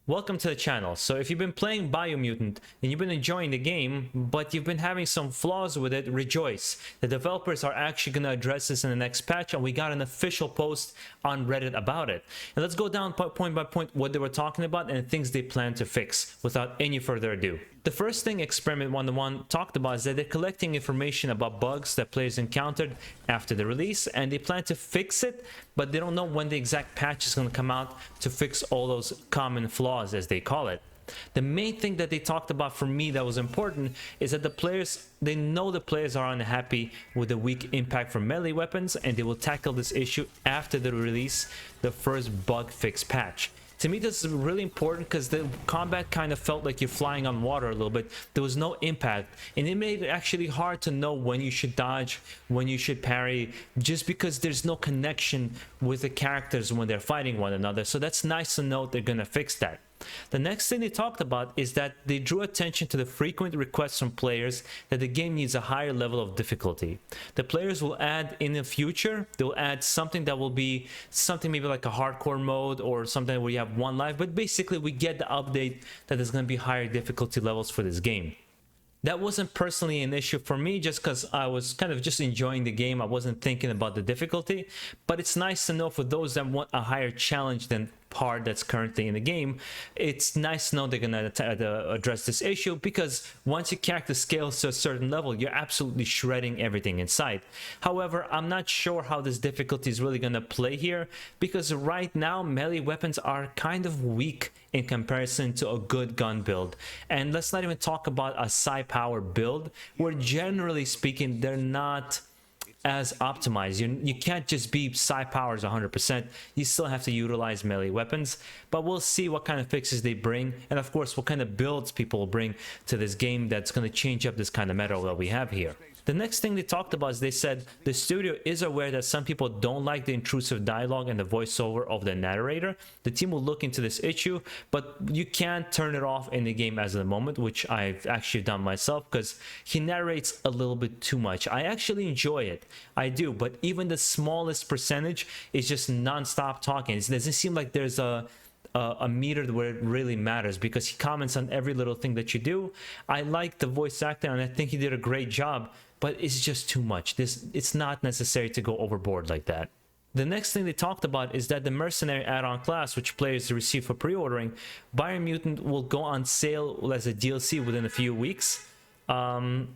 Welcome to the channel. So if you've been playing Biomutant and you've been enjoying the game, but you've been having some flaws with it, rejoice. The developers are actually going to address this in the next patch, and we got an official post on Reddit about it. And let's go down point by point what they were talking about and things they plan to fix without any further ado. The first thing Experiment 101 talked about is that they're collecting information about bugs that players encountered after the release, and they plan to fix it, but they don't know when the exact patch is going to come out to fix all those common flaws, as they call it. The main thing that they talked about for me that was important is that they know the players are unhappy with the weak impact from melee weapons, and they will tackle this issue after the release, the first bug fix patch. To me, this is really important because the combat kind of felt like you're flying on water a little bit. There was no impact, and it made it actually hard to know when you should dodge, when you should parry, just because there's no connection with the characters when they're fighting one another. So that's nice to know they're gonna fix that. The next thing they talked about is that they drew attention to the frequent requests from players that the game needs a higher level of difficulty. The players will add in the future, they'll add something that will be something maybe like a hardcore mode or something where you have one life, but basically we get the update that there's going to be higher difficulty levels for this game. That wasn't personally an issue for me just because I was kind of just enjoying the game. I wasn't thinking about the difficulty, but it's nice to know for those that want a higher challenge than part that's currently in the game. It's nice to know they're gonna address this issue, because once your character scales to a certain level, you're absolutely shredding everything in sight. However, I'm not sure how this difficulty is really gonna play here, because right now melee weapons are kind of weak in comparison to a good gun build. And let's not even talk about a psi power build, where generally speaking they're not as optimized. You can't just be psi powers 100%. You still have to utilize melee weapons, but we'll see what kind of fixes they bring, and of course what kind of builds people will bring to this game that's going to change up this kind of meta that we have here. The next thing they talked about is they said the studio is aware that some people don't like the intrusive dialogue and the voiceover of the narrator. The team will look into this issue, but you can't turn it off in the game as of the moment, which I've actually done myself, because he narrates a little bit too much. I actually enjoy it, I do, but even the smallest percentage is just non-stop talking. It doesn't seem like there's a meter where it really matters, because he comments on every little thing that you do. I like the voice actor and I think he did a great job, but it's just too much. It's not necessary to go overboard like that. The next thing they talked about is that the mercenary add-on class, which players receive for pre-ordering, Biomutant will go on sale as a DLC within a few weeks,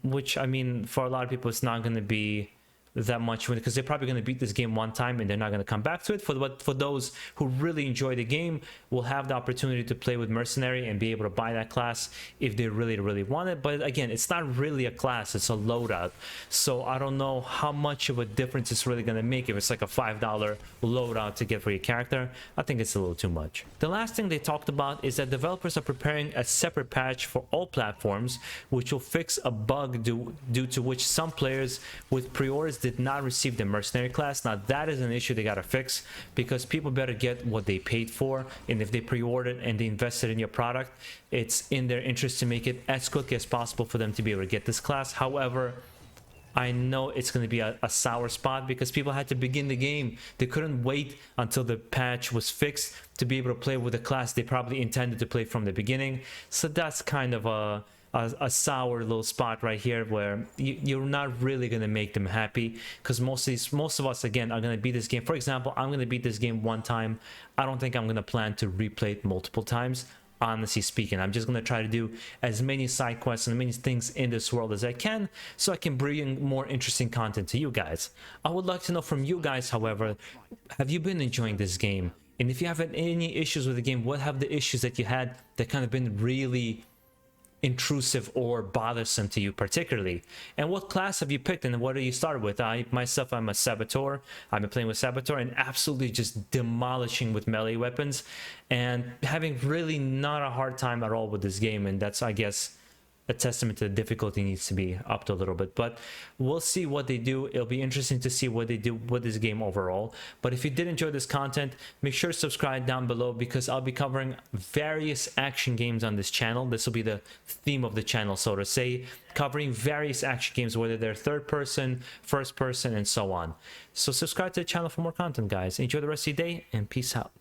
which, I mean, for a lot of people it's not going to be that much, because they're probably going to beat this game one time and they're not going to come back to it. For those who really enjoy the game, will have the opportunity to play with mercenary and be able to buy that class if they really want it. But again, it's not really a class, it's a loadout, so I don't know how much of a difference it's really going to make if it's like a $5 loadout to get for your character. I think it's a little too much. The last thing they talked about is that developers are preparing a separate patch for all platforms, which will fix a bug due to which some players with pre-orders did not receive the mercenary class. Now that is an issue they gotta fix, because people better get what they paid for, and if they pre-ordered and they invested in your product, it's in their interest to make it as quick as possible for them to be able to get this class. However, I know it's going to be a sour spot, because people had to begin the game. They couldn't wait until the patch was fixed to be able to play with the class they probably intended to play from the beginning. So that's kind of a sour little spot right here, where you're not really going to make them happy, because most of us again are going to beat this game. For example, I'm going to beat this game one time. I don't think I'm going to plan to replay it multiple times, honestly speaking. I'm just going to try to do as many side quests and many things in this world as I can, so I can bring more interesting content to you guys. I would like to know from you guys, however, have you been enjoying this game? And if you have any issues with the game, what have the issues that you had that kind of been really intrusive or bothersome to you particularly? And what class have you picked, and what do you start with? Myself, I'm a Saboteur. I've been playing with Saboteur and absolutely just demolishing with melee weapons, and having really not a hard time at all with this game. And that's, I guess, a testament to the difficulty needs to be upped a little bit. But we'll see what they do. It'll be interesting to see what they do with this game overall. But if you did enjoy this content, make sure to subscribe down below, because I'll be covering various action games on this channel. This will be the theme of the channel, so to say, covering various action games, whether they're third person, first person, and so on. So subscribe to the channel for more content, guys. Enjoy the rest of your day, and peace out.